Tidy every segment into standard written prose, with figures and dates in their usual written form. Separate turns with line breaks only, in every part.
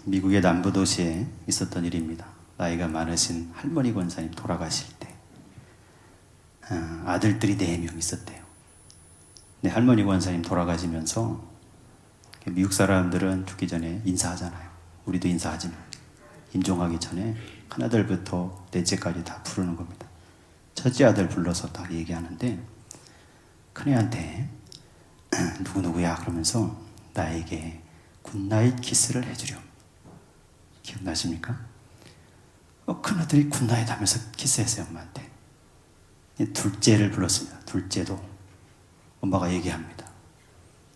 미국의 남부 도시에 있었던 일입니다. 나이가 많으신 할머니 권사님 돌아가실 때 아들들이 4명 있었대요. 근데 할머니 권사님 돌아가시면서 미국 사람들은 죽기 전에 인사하잖아요. 우리도 인사하지만 임종하기 전에 큰아들부터 넷째까지 다 부르는 겁니다. 첫째 아들 불러서 딱 얘기하는데 큰애한테 누구누구야 그러면서 나에게 굿나잇 키스를 해주렴. 기억나십니까? 큰아들이 굿나잇 하면서 키스했어요, 엄마한테. 둘째를 불렀습니다. 둘째도 엄마가 얘기합니다.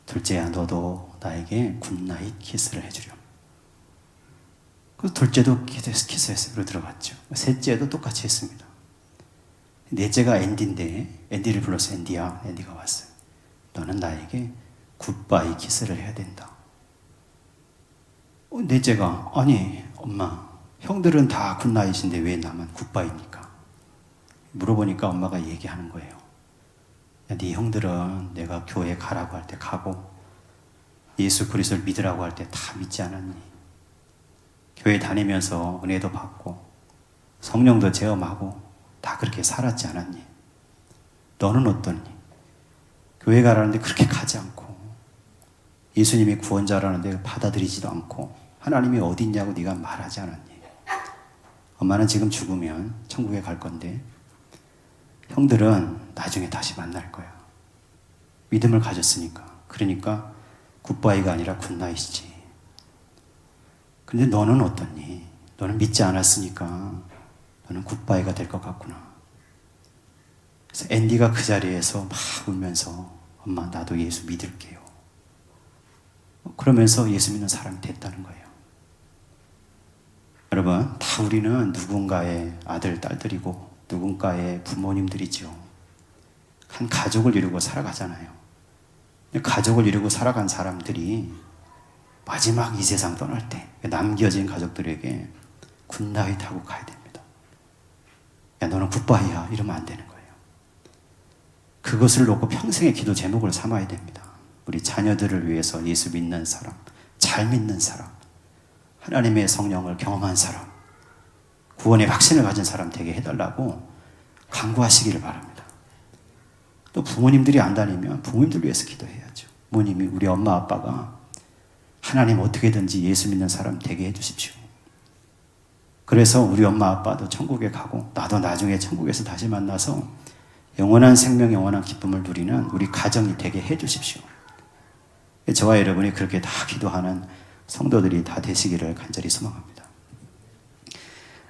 둘째야, 너도 나에게 굿나잇 키스를 해주렴. 그래서 둘째도 키스했어요. 그리고 들어갔죠. 셋째도 똑같이 했습니다. 넷째가 앤디인데 앤디를 불러서 앤디야, 앤디가 왔어요. 너는 나에게 굿바이 키스를 해야 된다. 넷째가 아니 엄마 형들은 다 굿나잇인데 왜 나만 굿바이입니까? 물어보니까 엄마가 얘기하는 거예요. 야, 네 형들은 내가 교회 가라고 할 때 가고 예수 그리스도를 믿으라고 할 때 다 믿지 않았니? 교회 다니면서 은혜도 받고 성령도 체험하고 다 그렇게 살았지 않았니? 너는 어떠니? 교회 가라는데 그렇게 가지 않고 예수님이 구원자라는데 받아들이지도 않고 하나님이 어디 있냐고 네가 말하지 않았니? 엄마는 지금 죽으면 천국에 갈 건데 형들은 나중에 다시 만날 거야. 믿음을 가졌으니까. 그러니까 굿바이가 아니라 굿나잇이지. 근데 너는 어떻니? 너는 믿지 않았으니까 너는 굿바이가 될 것 같구나. 그래서 앤디가 그 자리에서 막 울면서 엄마 나도 예수 믿을게요. 그러면서 예수 믿는 사람이 됐다는 거예요. 여러분, 다 우리는 누군가의 아들, 딸들이고 누군가의 부모님들이죠. 한 가족을 이루고 살아가잖아요. 가족을 이루고 살아간 사람들이 마지막 이 세상 떠날 때 남겨진 가족들에게 굿나잇 하고 가야 됩니다. 야, 너는 굿바이야. 이러면 안 되는 거예요. 그것을 놓고 평생의 기도 제목을 삼아야 됩니다. 우리 자녀들을 위해서 예수 믿는 사람, 잘 믿는 사람, 하나님의 성령을 경험한 사람, 구원의 확신을 가진 사람 되게 해달라고 간구하시기를 바랍니다. 또 부모님들이 안 다니면 부모님들 위해서 기도해야죠. 부모님이 우리 엄마 아빠가 하나님 어떻게든지 예수 믿는 사람 되게 해주십시오. 그래서 우리 엄마 아빠도 천국에 가고 나도 나중에 천국에서 다시 만나서 영원한 생명, 영원한 기쁨을 누리는 우리 가정이 되게 해주십시오. 저와 여러분이 그렇게 다 기도하는 성도들이 다 되시기를 간절히 소망합니다.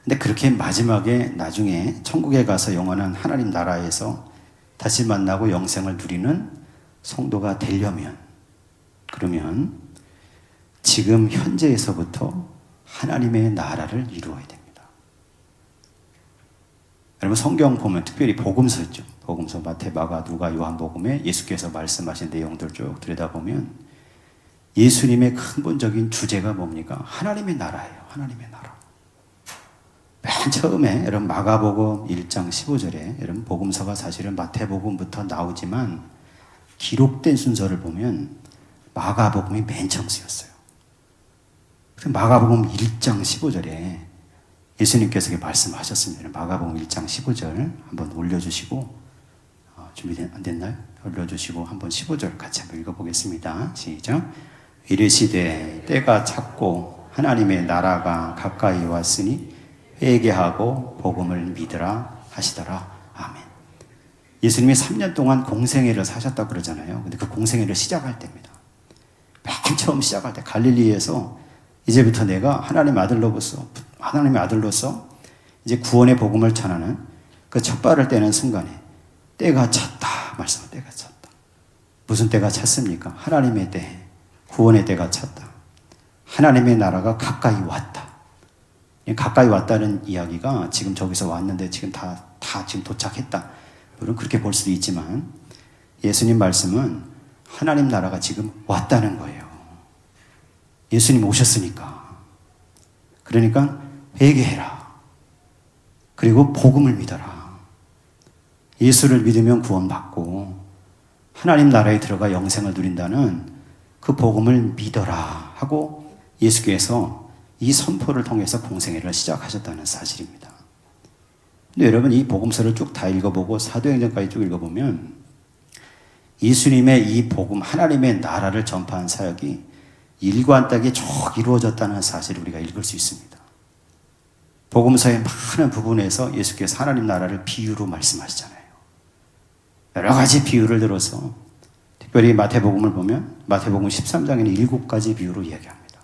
근데 그렇게 마지막에 나중에 천국에 가서 영원한 하나님 나라에서 다시 만나고 영생을 누리는 성도가 되려면, 그러면 지금 현재에서부터 하나님의 나라를 이루어야 됩니다. 여러분 성경 보면 특별히 복음서 있죠. 복음서 마태, 마가, 누가, 요한복음에 예수께서 말씀하신 내용들 쭉 들여다보면 예수님의 근본적인 주제가 뭡니까? 하나님의 나라예요. 하나님의 나라. 맨 처음에 여러분 마가복음 1장 15절에 여러분 복음서가 사실은 마태복음부터 나오지만 기록된 순서를 보면 마가복음이 맨 처음 쓰였어요. 마가복음 1장 15절에 예수님께서 말씀하셨습니다. 마가복음 1장 15절 한번 올려주시고 준비 안 됐나요? 올려주시고 한번 15절 같이 한번 읽어보겠습니다. 시작. 이르시되 때가 찼고 하나님의 나라가 가까이 왔으니 회개하고 복음을 믿으라 하시더라. 아멘. 예수님이 3년 동안 공생애를 사셨다고 그러잖아요. 근데 그 공생애를 시작할 때입니다. 맨 처음 시작할 때 갈릴리에서 이제부터 내가 하나님의 아들로서 이제 구원의 복음을 전하는 그 첫 발을 떼는 순간에 때가 찼다. 말씀은 때가 찼다. 무슨 때가 찼습니까? 하나님의 때, 구원의 때가 찼다. 하나님의 나라가 가까이 왔다. 가까이 왔다는 이야기가 지금 저기서 왔는데 지금 다 지금 도착했다. 물론 그렇게 볼 수도 있지만 예수님 말씀은 하나님 나라가 지금 왔다는 거예요. 예수님 오셨으니까. 그러니까 회개해라. 그리고 복음을 믿어라. 예수를 믿으면 구원받고 하나님 나라에 들어가 영생을 누린다는 그 복음을 믿어라 하고 예수께서 이 선포를 통해서 공생애를 시작하셨다는 사실입니다. 근데 여러분 이 복음서를 쭉 다 읽어보고 사도행전까지 쭉 읽어보면 예수님의 이 복음, 하나님의 나라를 전파한 사역이 일관되게 쭉 이루어졌다는 사실을 우리가 읽을 수 있습니다. 복음서의 많은 부분에서 예수께서 하나님 나라를 비유로 말씀하시잖아요. 여러 가지 비유를 들어서 특별히 마태복음을 보면 마태복음 13장에는 7가지 비유로 이야기합니다.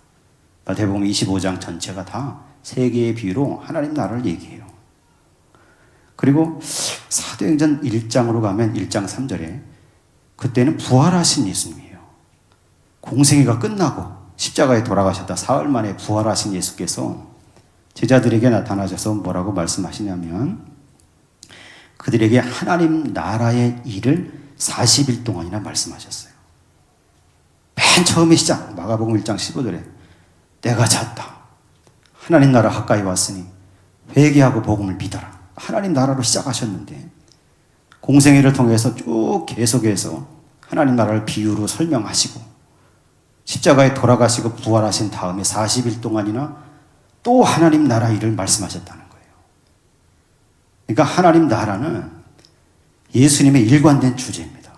마태복음 25장 전체가 다 3개의 비유로 하나님 나라를 얘기해요. 그리고 사도행전 1장으로 가면 1장 3절에 그때는 부활하신 예수님이에요. 공생애가 끝나고 십자가에 돌아가셨다 사흘 만에 부활하신 예수께서 제자들에게 나타나셔서 뭐라고 말씀하시냐면 그들에게 하나님 나라의 일을 40일 동안이나 말씀하셨어요. 맨 처음에 시작 마가복음 1장 15절에 내가 잤다. 하나님 나라 가까이 왔으니 회개하고 복음을 믿어라. 하나님 나라로 시작하셨는데 공생애를 통해서 쭉 계속해서 하나님 나라를 비유로 설명하시고 십자가에 돌아가시고 부활하신 다음에 40일 동안이나 또 하나님 나라 일을 말씀하셨다는 거예요. 그러니까 하나님 나라는 예수님의 일관된 주제입니다.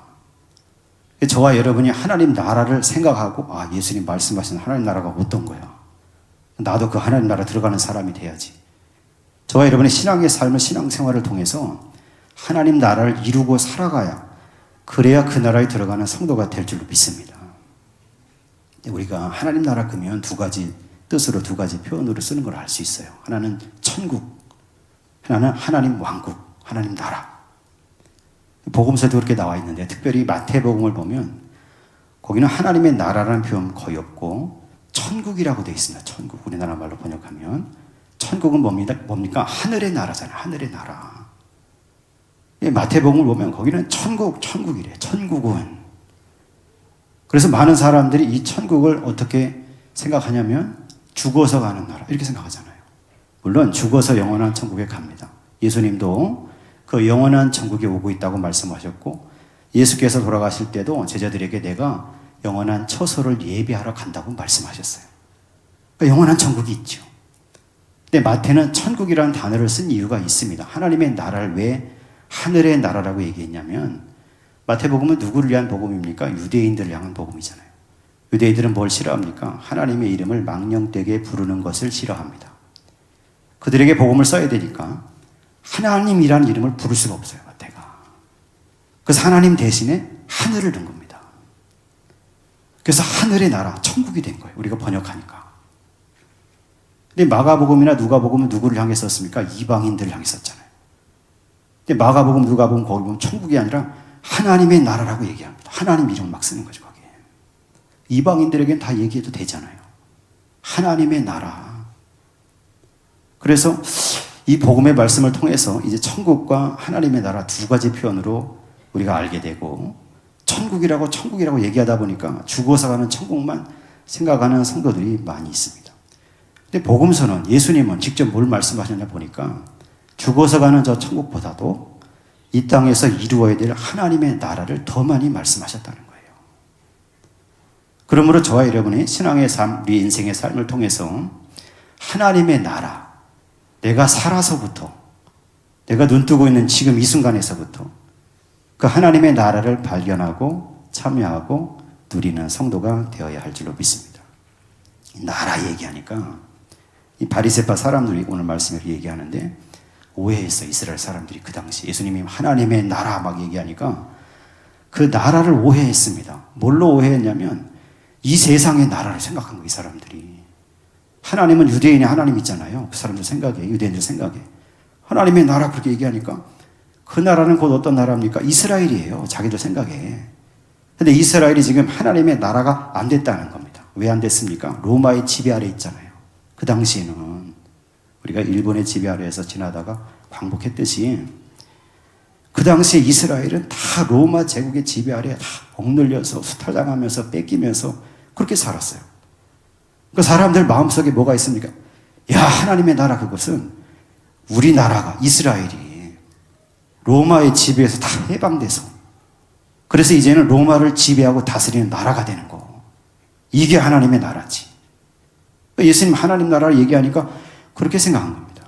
저와 여러분이 하나님 나라를 생각하고 예수님 말씀하신 하나님 나라가 어떤 거야? 나도 그 하나님 나라 들어가는 사람이 돼야지. 저와 여러분의 신앙의 삶을 신앙생활을 통해서 하나님 나라를 이루고 살아가야 그래야 그 나라에 들어가는 성도가 될 줄로 믿습니다. 우리가 하나님 나라 그러면 2가지 뜻으로 2가지 표현으로 쓰는 걸 알 수 있어요. 하나는 천국, 하나는 하나님 왕국, 하나님 나라. 복음서도 그렇게 나와 있는데 특별히 마태복음을 보면 거기는 하나님의 나라라는 표현 거의 없고 천국이라고 되어 있습니다. 천국, 우리나라 말로 번역하면 천국은 뭡니까? 하늘의 나라잖아요. 하늘의 나라. 마태복음을 보면 거기는 천국이래. 천국은. 그래서 많은 사람들이 이 천국을 어떻게 생각하냐면 죽어서 가는 나라 이렇게 생각하잖아요. 물론 죽어서 영원한 천국에 갑니다. 예수님도 그 영원한 천국에 오고 있다고 말씀하셨고 예수께서 돌아가실 때도 제자들에게 내가 영원한 처소를 예비하러 간다고 말씀하셨어요. 그러니까 영원한 천국이 있죠. 근데 마태는 천국이라는 단어를 쓴 이유가 있습니다. 하나님의 나라를 왜 하늘의 나라라고 얘기했냐면 마태복음은 누구를 위한 복음입니까? 유대인들을 향한 복음이잖아요. 유대인들은 뭘 싫어합니까? 하나님의 이름을 망령되게 부르는 것을 싫어합니다. 그들에게 복음을 써야 되니까 하나님이라는 이름을 부를 수가 없어요. 마태가. 그래서 하나님 대신에 하늘을 넣은 겁니다. 그래서 하늘의 나라, 천국이 된 거예요. 우리가 번역하니까. 근데 마가복음이나 누가복음은 누구를 향해 썼습니까? 이방인들을 향해 썼잖아요. 근데 마가복음, 누가복음 거기 보면 천국이 아니라 하나님의 나라라고 얘기합니다. 하나님 이름을 막 쓰는 거죠, 거기에. 이방인들에겐 다 얘기해도 되잖아요. 하나님의 나라. 그래서 이 복음의 말씀을 통해서 이제 천국과 하나님의 나라 2가지 표현으로 우리가 알게 되고 천국이라고 얘기하다 보니까 죽어서 가는 천국만 생각하는 성도들이 많이 있습니다. 근데 복음서는 예수님은 직접 뭘 말씀하셨냐 보니까 죽어서 가는 저 천국보다도 이 땅에서 이루어야 될 하나님의 나라를 더 많이 말씀하셨다는 거예요. 그러므로 저와 여러분의 신앙의 삶, 우리 인생의 삶을 통해서 하나님의 나라, 내가 살아서부터, 내가 눈뜨고 있는 지금 이 순간에서부터 그 하나님의 나라를 발견하고 참여하고 누리는 성도가 되어야 할 줄로 믿습니다. 나라 얘기하니까 이 바리새파 사람들이 오늘 말씀을 얘기하는데 오해했어. 이스라엘 사람들이 그 당시 예수님이 하나님의 나라 막 얘기하니까 그 나라를 오해했습니다. 뭘로 오해했냐면 이 세상의 나라를 생각한 거예요. 이 사람들이. 하나님은 유대인의 하나님 있잖아요. 그 사람들 생각에, 유대인들 생각에. 하나님의 나라 그렇게 얘기하니까 그 나라는 곧 어떤 나라입니까? 이스라엘이에요. 자기들 생각에. 근데 이스라엘이 지금 하나님의 나라가 안 됐다는 겁니다. 왜 안 됐습니까? 로마의 지배 아래 있잖아요. 그 당시에는 우리가 일본의 지배 아래에서 지나다가 광복했듯이 그 당시에 이스라엘은 다 로마 제국의 지배 아래 다 억눌려서 수탈당하면서 뺏기면서 그렇게 살았어요. 그 사람들 마음속에 뭐가 있습니까? 야, 하나님의 나라 그것은 우리나라가 이스라엘이 로마의 지배에서 다 해방돼서 그래서 이제는 로마를 지배하고 다스리는 나라가 되는 거. 이게 하나님의 나라지. 예수님 하나님 나라를 얘기하니까 그렇게 생각한 겁니다.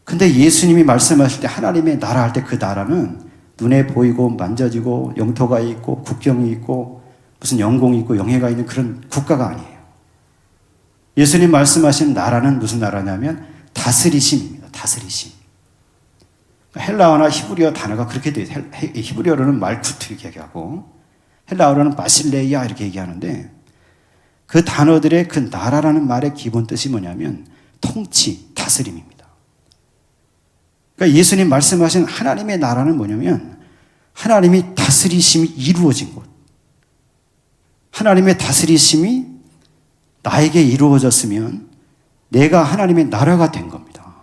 근데 예수님이 말씀하실 때 하나님의 나라 할 때 그 나라는 눈에 보이고 만져지고 영토가 있고 국경이 있고 무슨 영공이 있고 영예가 있는 그런 국가가 아니에요. 예수님 말씀하신 나라는 무슨 나라냐면 다스리심입니다. 다스리심. 헬라어나 히브리어 단어가 그렇게 돼요. 히브리어로는 말쿠트 이렇게 얘기하고 헬라어로는 바실레이아 이렇게 얘기하는데 그 단어들의 그 나라라는 말의 기본 뜻이 뭐냐면 통치, 다스림입니다. 그러니까 예수님 말씀하신 하나님의 나라는 뭐냐면 하나님이 다스리심이 이루어진 곳. 하나님의 다스리심이 나에게 이루어졌으면 내가 하나님의 나라가 된 겁니다.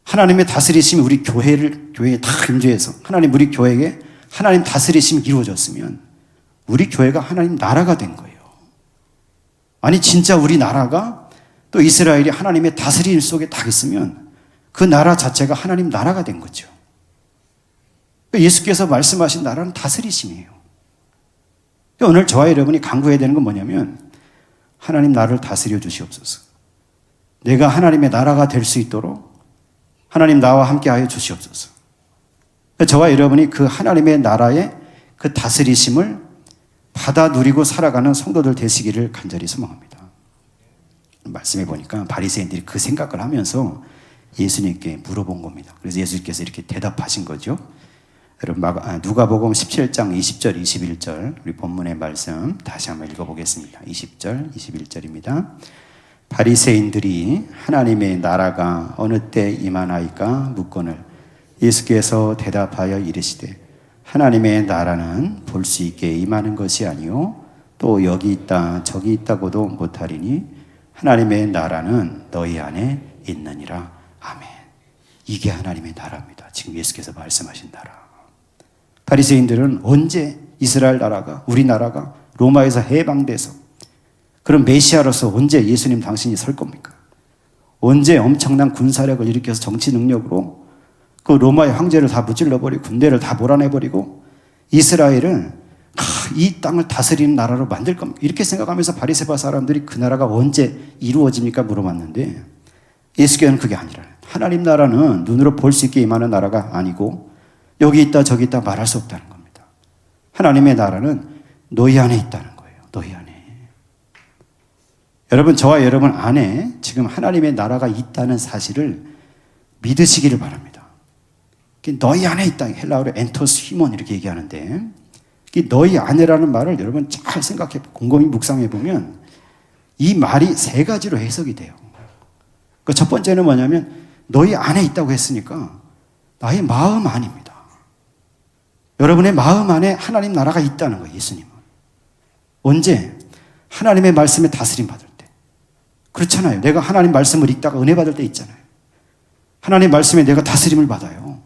하나님의 다스리심이 우리 교회에 다 임재해서 하나님 우리 교회에 하나님 다스리심이 이루어졌으면 우리 교회가 하나님 나라가 된 거예요. 아니 진짜 우리 나라가 또 이스라엘이 하나님의 다스림 속에 딱 있으면 그 나라 자체가 하나님 나라가 된 거죠. 예수께서 말씀하신 나라는 다스리심이에요. 오늘 저와 여러분이 간구해야 되는 건 뭐냐면 하나님 나를 다스려 주시옵소서. 내가 하나님의 나라가 될 수 있도록 하나님 나와 함께 하여 주시옵소서. 저와 여러분이 그 하나님의 나라의 그 다스리심을 받아 누리고 살아가는 성도들 되시기를 간절히 소망합니다. 말씀해 보니까 바리새인들이 그 생각을 하면서 예수님께 물어본 겁니다. 그래서 예수님께서 이렇게 대답하신 거죠. 여러분 누가복음 17장 20절 21절 우리 본문의 말씀 다시 한번 읽어보겠습니다. 20절 21절입니다. 바리새인들이 하나님의 나라가 어느 때 임하나이까 묻거늘 예수께서 대답하여 이르시되 하나님의 나라는 볼 수 있게 임하는 것이 아니요 또 여기 있다 저기 있다고도 못하리니 하나님의 나라는 너희 안에 있느니라. 아멘. 이게 하나님의 나라입니다. 지금 예수께서 말씀하신 나라. 바리새인들은 언제 이스라엘 나라가 우리나라가 로마에서 해방돼서 그런 메시아로서 언제 예수님 당신이 설 겁니까? 언제 엄청난 군사력을 일으켜서 정치 능력으로 그 로마의 황제를 다 무찔러버리고 군대를 다 몰아내버리고 이스라엘을 이 땅을 다스리는 나라로 만들 겁니까? 이렇게 생각하면서 바리새파 사람들이 그 나라가 언제 이루어집니까? 물어봤는데 예수께서는 그게 아니라 하나님 나라는 눈으로 볼 수 있게 임하는 나라가 아니고 여기 있다 저기 있다 말할 수 없다는 겁니다. 하나님의 나라는 너희 안에 있다는 거예요. 너희 안에. 여러분 저와 여러분 안에 지금 하나님의 나라가 있다는 사실을 믿으시기를 바랍니다. 너희 안에 있다. 헬라어로 엔토스 히몬 이렇게 얘기하는데 너희 안에라는 말을 여러분 잘 생각해 곰곰이 묵상해 보면 이 말이 세 가지로 해석이 돼요. 그 첫 번째는 뭐냐면 너희 안에 있다고 했으니까 나의 마음 안입니다. 여러분의 마음 안에 하나님 나라가 있다는 거예요. 예수님은. 언제? 하나님의 말씀에 다스림 받을 때. 그렇잖아요. 내가 하나님 말씀을 읽다가 은혜 받을 때 있잖아요. 하나님 말씀에 내가 다스림을 받아요.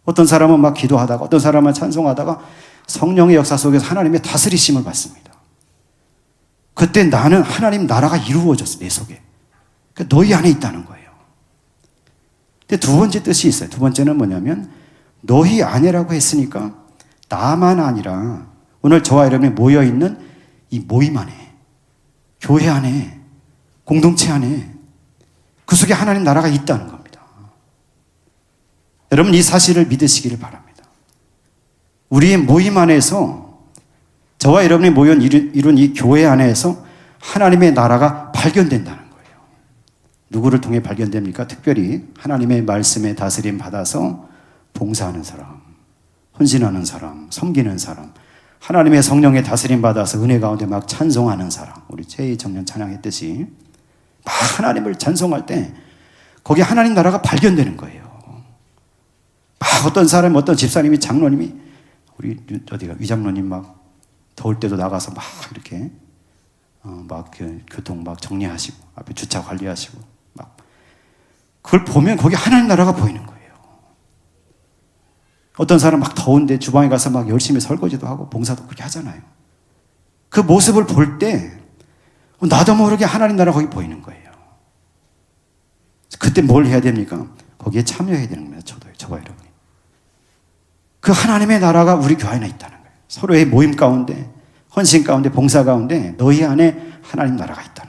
어떤 사람은 막 기도하다가 어떤 사람은 찬송하다가 성령의 역사 속에서 하나님의 다스리심을 받습니다. 그때 나는 하나님 나라가 이루어졌어. 내 속에. 그러니까 너희 안에 있다는 거예요. 근데 두 번째 뜻이 있어요. 두 번째는 뭐냐면 너희 안에라고 했으니까 나만 아니라 오늘 저와 여러분이 모여있는 이 모임 안에 교회 안에 공동체 안에 그 속에 하나님 나라가 있다는 겁니다. 여러분 이 사실을 믿으시기를 바랍니다. 우리의 모임 안에서 저와 여러분이 모여 이룬 이 교회 안에서 하나님의 나라가 발견된다는 거예요. 누구를 통해 발견됩니까? 특별히 하나님의 말씀에 다스림 받아서 봉사하는 사람, 헌신하는 사람, 섬기는 사람, 하나님의 성령에 다스림 받아서 은혜 가운데 막 찬송하는 사람, 우리 최희 청년 찬양했듯이 막 하나님을 찬송할 때 거기 하나님 나라가 발견되는 거예요. 막 어떤 사람, 어떤 집사님이, 장로님이 우리 어디가 위장로님 막 더울 때도 나가서 막 이렇게 막 교통 막 정리하시고 앞에 주차 관리하시고 막 그걸 보면 거기 하나님 나라가 보이는 거예요. 어떤 사람 막 더운데 주방에 가서 막 열심히 설거지도 하고 봉사도 그렇게 하잖아요. 그 모습을 볼 때 나도 모르게 하나님 나라 거기 보이는 거예요. 그때 뭘 해야 됩니까? 거기에 참여해야 되는 겁니다. 저와 여러분이. 그 하나님의 나라가 우리 교회 안에 있다는 거예요. 서로의 모임 가운데, 헌신 가운데, 봉사 가운데 너희 안에 하나님 나라가 있다는 거예요.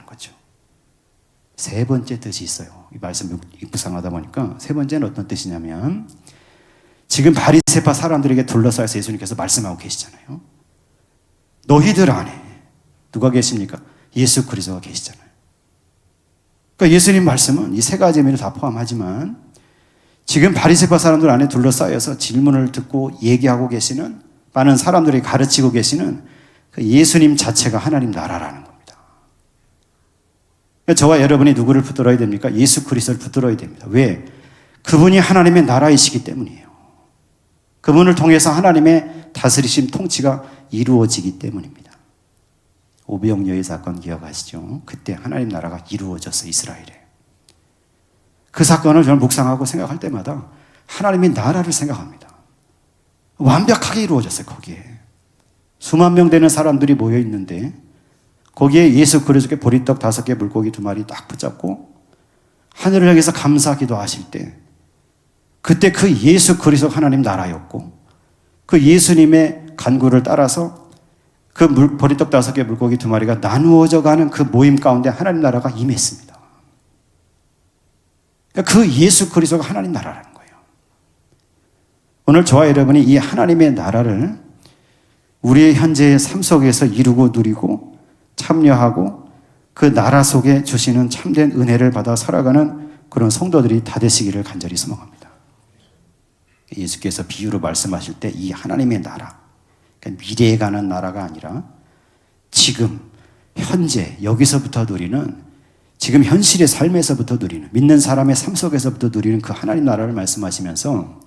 세 번째 뜻이 있어요. 이 말씀 묵상하다 보니까 세 번째는 어떤 뜻이냐면 지금 바리새파 사람들에게 둘러싸여서 예수님께서 말씀하고 계시잖아요. 너희들 안에 누가 계십니까? 예수 그리스도가 계시잖아요. 그러니까 예수님 말씀은 이 세 가지 의미를 다 포함하지만 지금 바리새파 사람들 안에 둘러싸여서 질문을 듣고 얘기하고 계시는 많은 사람들이 가르치고 계시는 그 예수님 자체가 하나님 나라라는 겁니다. 그러니까 저와 여러분이 누구를 붙들어야 됩니까? 예수 그리스도를 붙들어야 됩니다. 왜? 그분이 하나님의 나라이시기 때문이에요. 그분을 통해서 하나님의 다스리심 통치가 이루어지기 때문입니다. 오병이어의 사건 기억하시죠? 그때 하나님 나라가 이루어졌어요. 이스라엘에. 그 사건을 저는 묵상하고 생각할 때마다 하나님의 나라를 생각합니다. 완벽하게 이루어졌어요. 거기에 수만 명 되는 사람들이 모여 있는데 거기에 예수 그리스도께 보리떡 5개 물고기 2마리 딱 붙잡고 하늘을 향해서 감사기도 하실 때 그때 그 예수 그리스도 하나님 나라였고 그 예수님의 간구를 따라서 그 보리떡 5개 물고기 2마리가 나누어져 가는 그 모임 가운데 하나님 나라가 임했습니다. 그 예수 그리스도가 하나님 나라라는 거예요. 오늘 저와 여러분이 이 하나님의 나라를 우리의 현재의 삶 속에서 이루고 누리고 참여하고 그 나라 속에 주시는 참된 은혜를 받아 살아가는 그런 성도들이 다 되시기를 간절히 소망합니다. 예수께서 비유로 말씀하실 때 이 하나님의 나라, 그러니까 미래에 가는 나라가 아니라 지금 현재 여기서부터 누리는 지금 현실의 삶에서부터 누리는 믿는 사람의 삶 속에서부터 누리는 그 하나님 나라를 말씀하시면서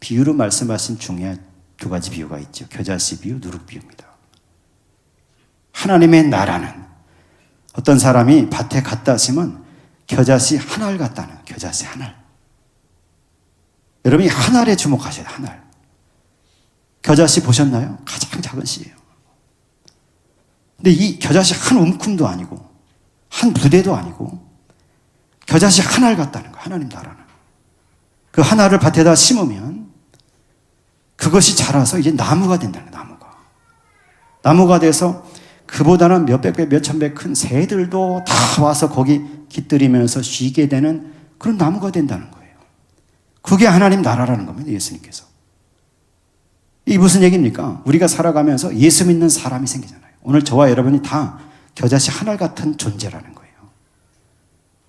비유로 말씀하신 중에 2가지 비유가 있죠. 겨자씨 비유, 누룩 비유입니다. 하나님의 나라는 어떤 사람이 밭에 갖다 심은 겨자씨 한 알 같다는 겨자씨 한 알. 여러분이 한 알에 주목하셔야 돼요. 한 알. 겨자씨 보셨나요? 가장 작은 씨예요. 근데 이 겨자씨 한 움큼도 아니고 한 부대도 아니고 겨자씨 한 알 같다는 거예요. 하나님 나라는. 그 한 알을 밭에다 심으면 그것이 자라서 이제 나무가 된다는 거예요. 나무가 돼서 그보다는 몇백 배, 몇천 배 큰 새들도 다 와서 거기 깃들이면서 쉬게 되는 그런 나무가 된다는 거예요. 그게 하나님 나라라는 겁니다. 예수님께서. 이게 무슨 얘기입니까? 우리가 살아가면서 예수 믿는 사람이 생기잖아요. 오늘 저와 여러분이 다 겨자씨 한 알 같은 존재라는 거예요.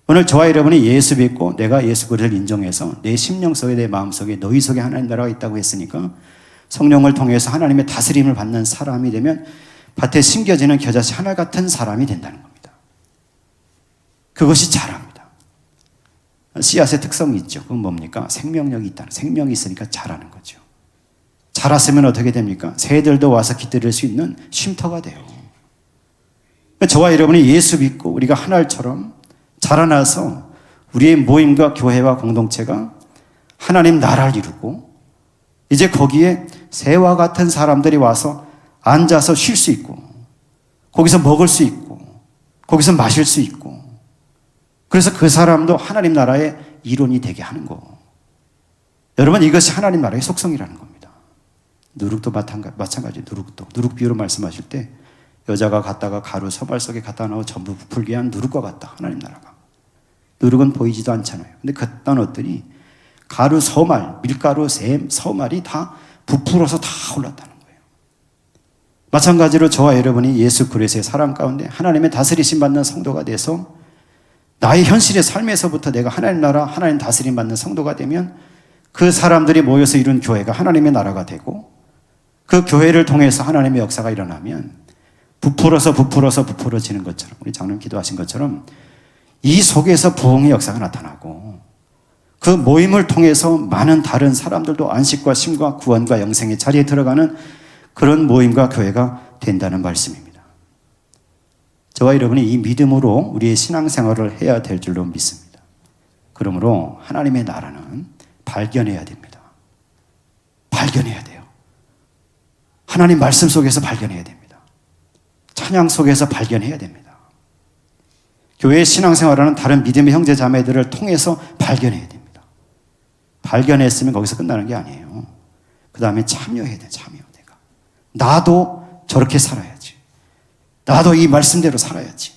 오늘 저와 여러분이 예수 믿고 내가 예수 그리스도를 인정해서 내 심령 속에 내 마음 속에 너희 속에 하나님 나라가 있다고 했으니까 성령을 통해서 하나님의 다스림을 받는 사람이 되면 밭에 심겨지는 겨자씨 한 알 같은 사람이 된다는 겁니다. 그것이 자랍니다. 씨앗의 특성이 있죠. 그건 뭡니까? 생명력이 있다는, 생명이 있으니까 자라는 거죠. 자랐으면 어떻게 됩니까? 새들도 와서 깃들일 수 있는 쉼터가 돼요. 저와 여러분이 예수 믿고 우리가 한 알처럼 자라나서 우리의 모임과 교회와 공동체가 하나님 나라를 이루고 이제 거기에 새와 같은 사람들이 와서 앉아서 쉴 수 있고 거기서 먹을 수 있고 거기서 마실 수 있고 그래서 그 사람도 하나님 나라의 일원이 되게 하는 거. 여러분 이것이 하나님 나라의 속성이라는 겁니다. 누룩도 마찬가지. 누룩 비유로 말씀하실 때 여자가 갔다가 가루 서말 속에 갖다 넣어 전부 부풀게 한 누룩과 같다. 하나님 나라가. 누룩은 보이지도 않잖아요. 근데 그딴 것들이 가루 서말, 밀가루, 샘, 서말이 다 부풀어서 다 올랐다는 거예요. 마찬가지로 저와 여러분이 예수 그리스도의 사람 가운데 하나님의 다스리심 받는 성도가 돼서 나의 현실의 삶에서부터 내가 하나님 나라, 하나님 다스림 받는 성도가 되면 그 사람들이 모여서 이룬 교회가 하나님의 나라가 되고 그 교회를 통해서 하나님의 역사가 일어나면 부풀어지는 것처럼 우리 장로님 기도하신 것처럼 이 속에서 부흥의 역사가 나타나고 그 모임을 통해서 많은 다른 사람들도 안식과 쉼과 구원과 영생의 자리에 들어가는 그런 모임과 교회가 된다는 말씀입니다. 저와 여러분이 이 믿음으로 우리의 신앙생활을 해야 될 줄로 믿습니다. 그러므로 하나님의 나라는 발견해야 됩니다. 발견해야 돼요. 하나님 말씀 속에서 발견해야 됩니다. 찬양 속에서 발견해야 됩니다. 교회의 신앙생활하는 다른 믿음의 형제 자매들을 통해서 발견해야 됩니다. 발견했으면 거기서 끝나는 게 아니에요. 그 다음에 참여해야 돼. 참여. 나도 저렇게 살아야지. 나도 이 말씀대로 살아야지.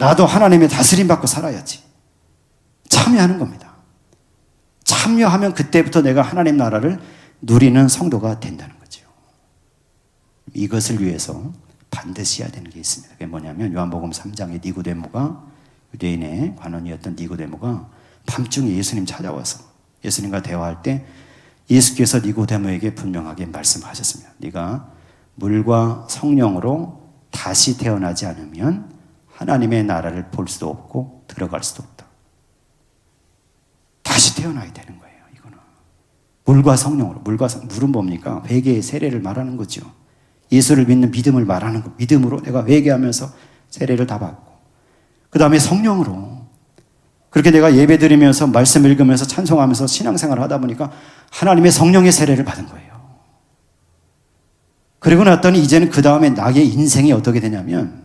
나도 하나님의 다스림 받고 살아야지. 참여하는 겁니다. 참여하면 그때부터 내가 하나님 나라를 누리는 성도가 된다는 거죠. 이것을 위해서 반드시 해야 되는 게 있습니다. 그게 뭐냐면 요한복음 3장의 니고데모가, 유대인의 관원이었던 니고데모가 밤중에 예수님 찾아와서 예수님과 대화할 때 예수께서 니고데모에게 분명하게 말씀하셨습니다. 네가 물과 성령으로 다시 태어나지 않으면 하나님의 나라를 볼 수도 없고 들어갈 수도 없다. 다시 태어나야 되는 거예요. 이거는 물과 성령으로. 물은 뭡니까? 회개의 세례를 말하는 거죠. 예수를 믿는 믿음을 말하는 거. 믿음으로 내가 회개하면서 세례를 다 받고, 그 다음에 성령으로 그렇게 내가 예배 드리면서 말씀 읽으면서 찬송하면서 신앙생활을 하다 보니까 하나님의 성령의 세례를 받은 거예요. 그리고 났더니 이제는 그 다음에 나의 인생이 어떻게 되냐면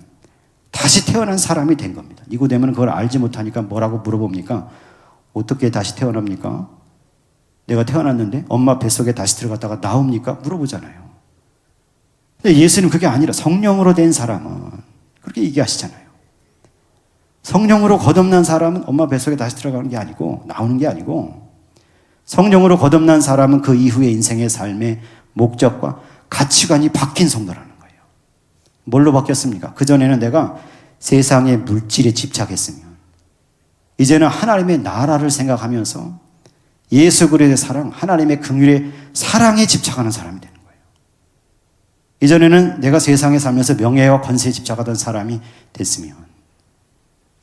다시 태어난 사람이 된 겁니다. 니고데모는 그걸 알지 못하니까 뭐라고 물어봅니까? 어떻게 다시 태어납니까? 내가 태어났는데 엄마 뱃속에 다시 들어갔다가 나옵니까? 물어보잖아요. 근데 예수는 그게 아니라 성령으로 된 사람은 그렇게 얘기하시잖아요. 성령으로 거듭난 사람은 엄마 뱃속에 다시 들어가는 게 아니고 나오는 게 아니고, 성령으로 거듭난 사람은 그 이후의 인생의 삶의 목적과 가치관이 바뀐 성도라는 거예요. 뭘로 바뀌었습니까? 그전에는 내가 세상의 물질에 집착했으면 이제는 하나님의 나라를 생각하면서 예수 그리스도의 사랑, 하나님의 긍휼의 사랑에 집착하는 사람이 되는 거예요. 이전에는 내가 세상에 살면서 명예와 권세에 집착하던 사람이 됐으면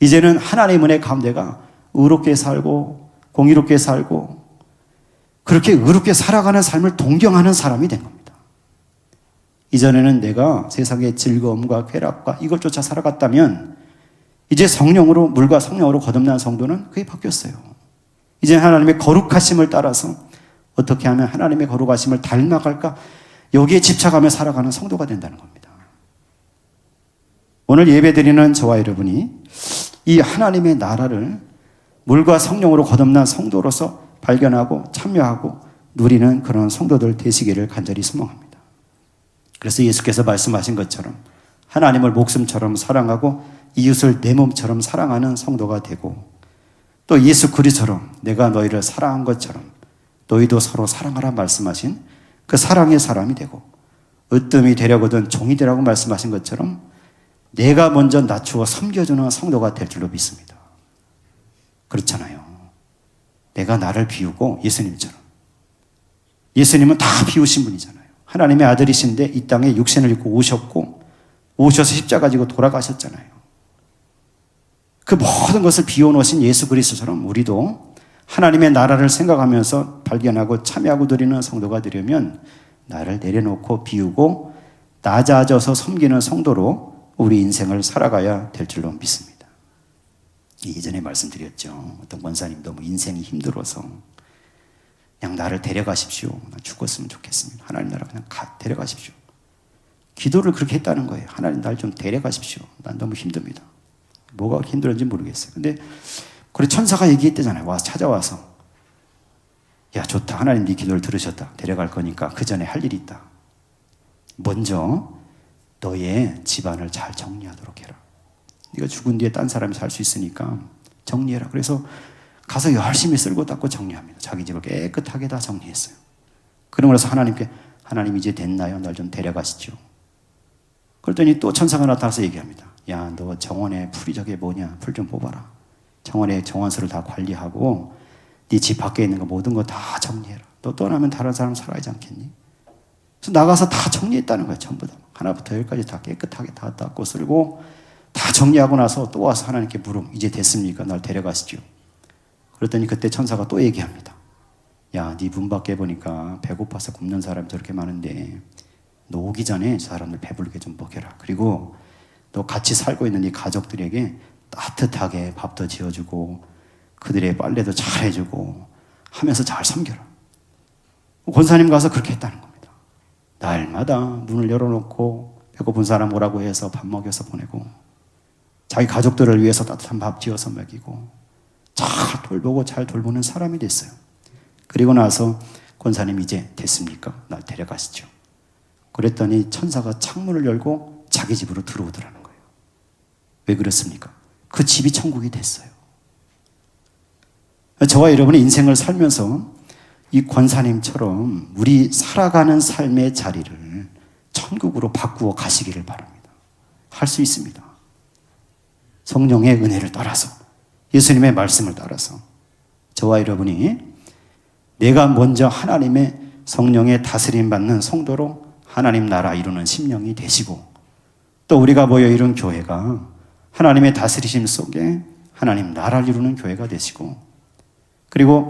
이제는 하나님의 은혜 가운데가 의롭게 살고 공의롭게 살고 그렇게 의롭게 살아가는 삶을 동경하는 사람이 된 겁니다. 이전에는 내가 세상의 즐거움과 쾌락과 이걸 쫓아 살아갔다면 이제 성령으로, 물과 성령으로 거듭난 성도는 그게 바뀌었어요. 이제 하나님의 거룩하심을 따라서 어떻게 하면 하나님의 거룩하심을 닮아갈까, 여기에 집착하며 살아가는 성도가 된다는 겁니다. 오늘 예배드리는 저와 여러분이 이 하나님의 나라를 물과 성령으로 거듭난 성도로서 발견하고 참여하고 누리는 그런 성도들 되시기를 간절히 소망합니다. 그래서 예수께서 말씀하신 것처럼 하나님을 목숨처럼 사랑하고 이웃을 내 몸처럼 사랑하는 성도가 되고, 또 예수 그리스도처럼 내가 너희를 사랑한 것처럼 너희도 서로 사랑하라 말씀하신 그 사랑의 사람이 되고, 으뜸이 되려거든 종이 되라고 말씀하신 것처럼 내가 먼저 낮추어 섬겨주는 성도가 될 줄로 믿습니다. 그렇잖아요. 내가 나를 비우고 예수님처럼. 예수님은 다 비우신 분이잖아요. 하나님의 아들이신데 이 땅에 육신을 입고 오셨고 오셔서 십자가 지고 돌아가셨잖아요. 그 모든 것을 비워놓으신 예수 그리스도처럼 우리도 하나님의 나라를 생각하면서 발견하고 참여하고 드리는 성도가 되려면 나를 내려놓고 비우고 낮아져서 섬기는 성도로 우리 인생을 살아가야 될 줄로 믿습니다. 예전에 말씀드렸죠. 어떤 권사님 너무 인생이 힘들어서 그냥 나를 데려가십시오. 나 죽었으면 좋겠습니다. 하나님 나라 그냥 데려가십시오. 기도를 그렇게 했다는 거예요. 하나님 날 좀 데려가십시오. 난 너무 힘듭니다. 뭐가 힘들었는지 모르겠어요. 근데 그래 천사가 얘기했대잖아요. 와서 찾아와서 야 좋다. 하나님 네 기도를 들으셨다. 데려갈 거니까 그 전에 할 일이 있다. 먼저 너의 집안을 잘 정리하도록 해라. 네가 죽은 뒤에 딴 사람이 살 수 있으니까 정리해라. 그래서 가서 열심히 쓸고 닦고 정리합니다. 자기 집을 깨끗하게 다 정리했어요. 그러고 나서 하나님께 하나님 이제 됐나요? 날 좀 데려가시죠. 그랬더니 또 천사가 나타나서 얘기합니다. 야, 너 정원에 풀이 저게 뭐냐? 풀 좀 뽑아라. 정원에 정원수를 다 관리하고 네 집 밖에 있는 거 모든 거 다 정리해라. 너 떠나면 다른 사람 살아야지 않겠니? 그래서 나가서 다 정리했다는 거예요. 전부 다. 하나부터 열까지 다 깨끗하게 다 닦고 쓸고 다 정리하고 나서 또 와서 하나님께 물음. 이제 됐습니까? 날 데려가시죠. 그랬더니 그때 천사가 또 얘기합니다. 야, 네 문 밖에 보니까 배고파서 굶는 사람이 저렇게 많은데 너 오기 전에 저 사람들 배부르게 좀 먹여라. 그리고 너 같이 살고 있는 네 가족들에게 따뜻하게 밥도 지어주고 그들의 빨래도 잘 해주고 하면서 잘 섬겨라. 권사님 가서 그렇게 했다는 겁니다. 날마다 문을 열어놓고 배고픈 사람 오라고 해서 밥 먹여서 보내고 자기 가족들을 위해서 따뜻한 밥 지어서 먹이고 잘 돌보고 잘 돌보는 사람이 됐어요. 그리고 나서 권사님 이제 됐습니까? 날 데려가시죠. 그랬더니 천사가 창문을 열고 자기 집으로 들어오더라는 거예요. 왜 그렇습니까? 그 집이 천국이 됐어요. 저와 여러분의 인생을 살면서 이 권사님처럼 우리 살아가는 삶의 자리를 천국으로 바꾸어 가시기를 바랍니다. 할 수 있습니다. 성령의 은혜를 따라서, 예수님의 말씀을 따라서 저와 여러분이 내가 먼저 하나님의 성령의 다스림 받는 성도로 하나님 나라 이루는 심령이 되시고, 또 우리가 모여 이룬 교회가 하나님의 다스리심 속에 하나님 나라를 이루는 교회가 되시고, 그리고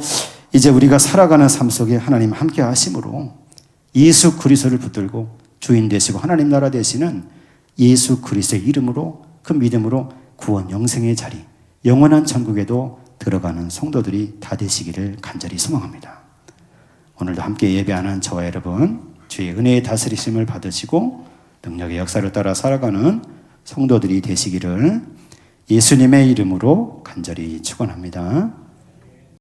이제 우리가 살아가는 삶 속에 하나님 함께 하심으로 예수 그리스도를 붙들고 주인 되시고 하나님 나라 되시는 예수 그리스도의 이름으로, 그 믿음으로 구원 영생의 자리, 영원한 천국에도 들어가는 성도들이 다 되시기를 간절히 소망합니다. 오늘도 함께 예배하는 저와 여러분, 주의 은혜의 다스리심을 받으시고 능력의 역사를 따라 살아가는 성도들이 되시기를 예수님의 이름으로 간절히 축원합니다.